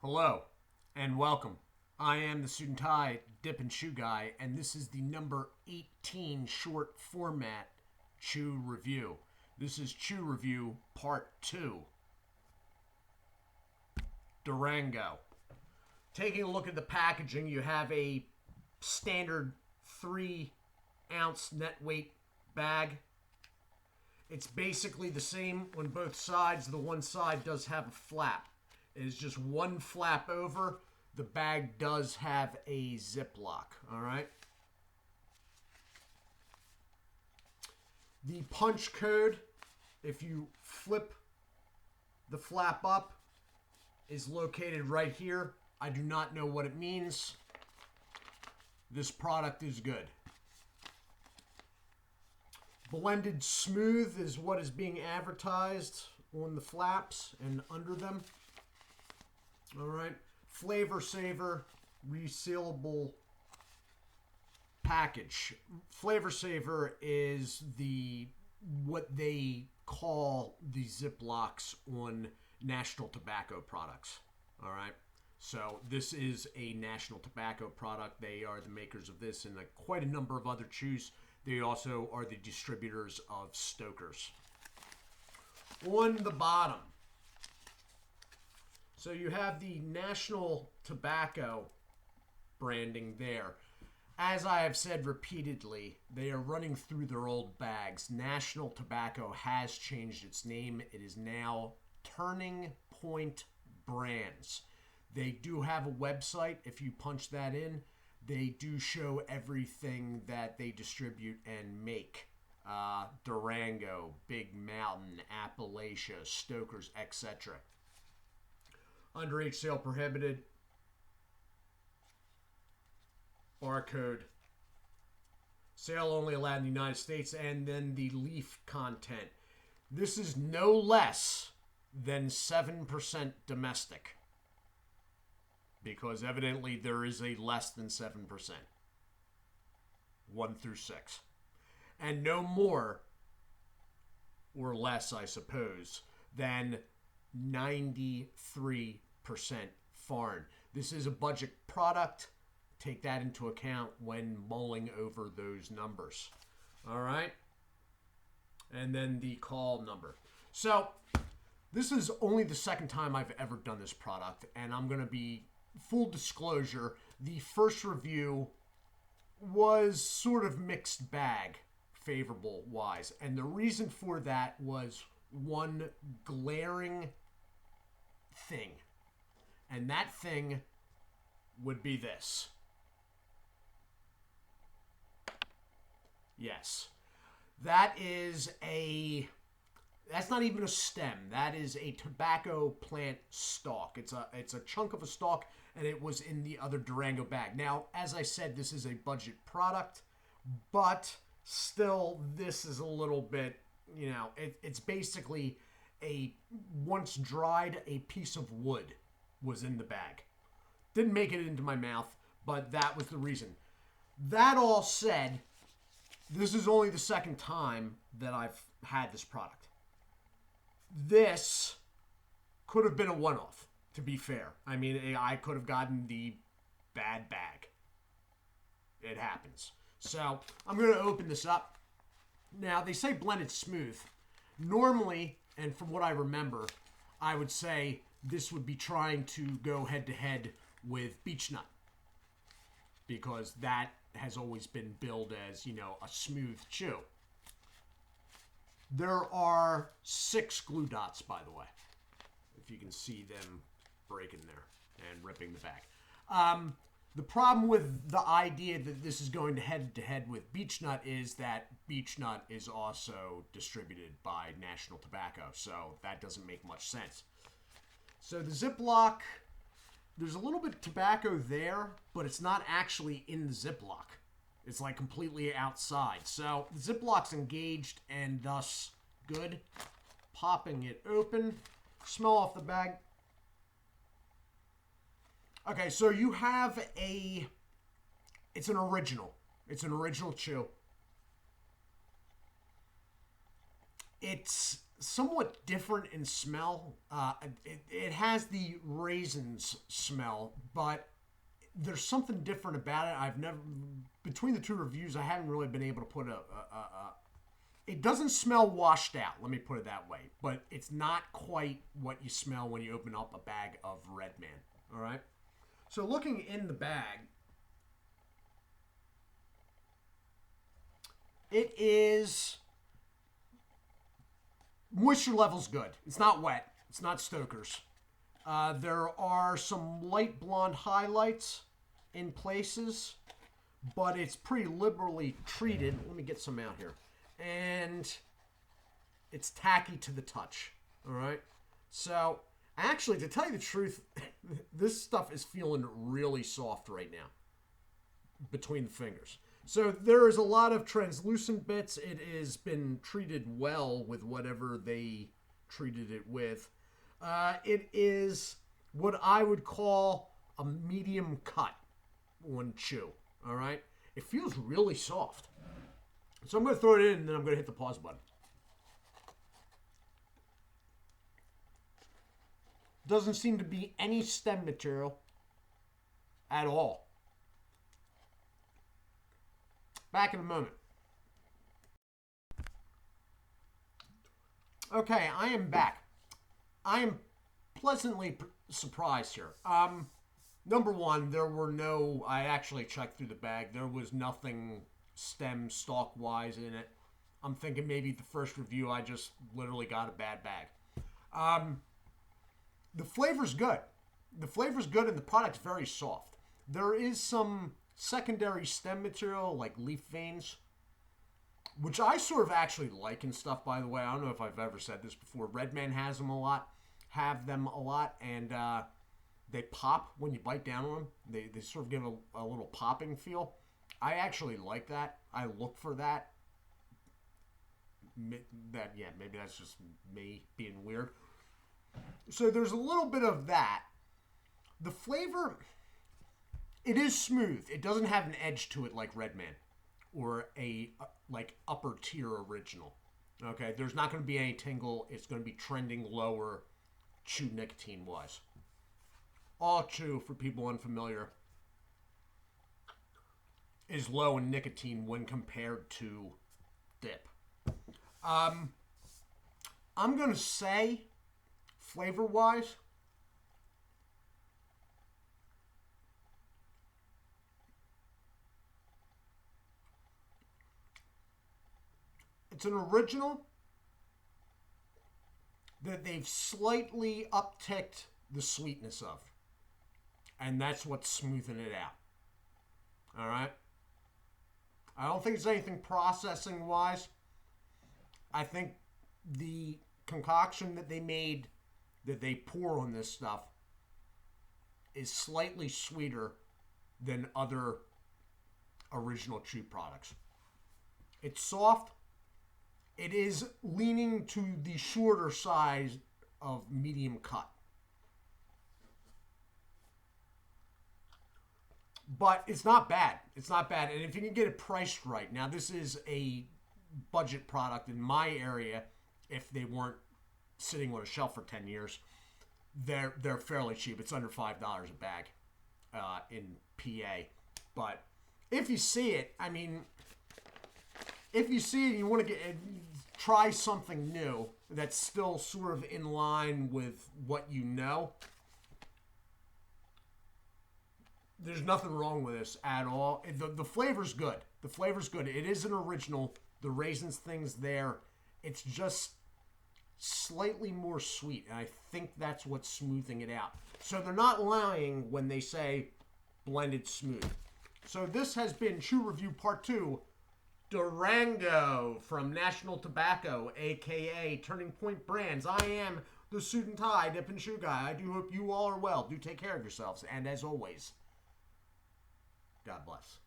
Hello and welcome. I am the Suit&Tie Dip&ChewGuy, and this is the number 18 short format Chew Review. This is Chew Review Part 2. Durango. Taking a look at the packaging, you have a standard 3-ounce net weight bag. It's basically the same on both sides. The one side does have a flap. It is just one flap over. The bag does have a ziplock, all right? The punch code, if you flip the flap up, is located right here. I do not know what it means. This product is good. Blended smooth is what is being advertised on the flaps and under them. All right. Flavor Saver resealable package. Flavor Saver is what they call the Ziplocs on National Tobacco products. All right. So this is a National Tobacco product. They are the makers of this and quite a number of other chews. They also are the distributors of Stoker's. On the bottom, so you have the National Tobacco branding there. As I have said repeatedly, they are running through their old bags. National Tobacco has changed its name. It is now Turning Point Brands. They do have a website. If you punch that in, they do show everything that they distribute and make. Durango, Big Mountain, Appalachia, Stoker's, etc. Underage sale prohibited. Barcode. Sale only allowed in the United States. And then the leaf content. This is no less than 7% domestic. Because evidently there is a less than 7%. 1 through 6. And no more or less, I suppose, than 93% foreign. This is a budget product. Take that into account when mulling over those numbers. All right? And then the call number. So, this is only the second time I've ever done this product, and I'm going to be full disclosure. The first review was sort of mixed bag, favorable wise. And the reason for that was one glaring thing. And that thing would be this. Yes. That's not even a stem. That is a tobacco plant stalk. It's a chunk of a stalk, and it was in the other Durango bag. Now, as I said, this is a budget product, but still, this is a little bit, it's basically once dried, a piece of wood was in the bag. Didn't make it into my mouth, but that was the reason. That all said, this is only the second time that I've had this product. This could have been a one-off, to be fair. I mean, I could have gotten the bad bag. It happens. So, I'm going to open this up. Now, they say blended smooth. Normally, and from what I remember, I would say this would be trying to go head-to-head with Beech Nut. Because that has always been billed as, a smooth chew. There are 6 glue dots, by the way. If you can see them breaking there and ripping the bag. The problem with the idea that this is going head-to-head with Beech Nut is that Beech Nut is also distributed by National Tobacco, so that doesn't make much sense. So the Ziploc, there's a little bit of tobacco there, but it's not actually in the Ziploc. It's like completely outside. So the Ziploc's engaged and thus good. Popping it open. Smell off the bag. Okay, so you have it's an original. It's an original chew. It's somewhat different in smell. It has the raisins smell, but there's something different about it. I've never, between the two reviews, I haven't really been able to put it doesn't smell washed out, let me put it that way, but it's not quite what you smell when you open up a bag of Redman, all right? So looking in the bag, it is, moisture level's good. It's not wet. It's not Stoker's. There are some light blonde highlights in places, but it's pretty liberally treated. Let me get some out here. And it's tacky to the touch, all right? So, actually, to tell you the truth, this stuff is feeling really soft right now between the fingers. So there is a lot of translucent bits. It has been treated well with whatever they treated it with. It is what I would call a medium cut on chew, all right? It feels really soft. So I'm going to throw it in, and then I'm going to hit the pause button. Doesn't seem to be any stem material at all. Back in a moment. Okay, I am back. I am pleasantly surprised here. Number one, there were no, I actually checked through the bag. There was nothing stem stalk wise in it. I'm thinking maybe the first review I just literally got a bad bag. The flavor's good. The flavor's good and the product's very soft. There is some secondary stem material like leaf veins, which I sort of actually like and stuff, by the way. I don't know if I've ever said this before. Redman has them a lot, and they pop when you bite down on them. They sort of give a little popping feel. I actually like that. I look for that. Maybe that's just me being weird. So there's a little bit of that. The flavor, it is smooth. It doesn't have an edge to it like Redman or a like upper tier original. Okay, there's not going to be any tingle. It's going to be trending lower chew nicotine wise. All chew, for people unfamiliar, is low in nicotine when compared to dip. I'm going to say, flavor-wise, it's an original that they've slightly upticked the sweetness of. And that's what's smoothing it out. All right? I don't think it's anything processing-wise. I think the concoction that they made, that they pour on this stuff, is slightly sweeter than other original chew products. It's soft. It is leaning to the shorter size of medium cut. But it's not bad. It's not bad. And if you can get it priced right. Now, this is a budget product in my area. If they weren't sitting on a shelf for 10 years, they're fairly cheap. It's under $5 a bag in PA. But if you see it, I mean, if you see it and you want to try something new that's still sort of in line with what you know, there's nothing wrong with this at all. The flavor's good. The flavor's good. It is an original. The raisins thing's there. It's just slightly more sweet, and I think that's what's smoothing it out. So they're not lying when they say blended smooth. So this has been Chew Review Part 2, Durango from National Tobacco, a.k.a. Turning Point Brands. I am the Suit&Tie, Dip&ChewGuy. I do hope you all are well. Do take care of yourselves, and as always, God bless.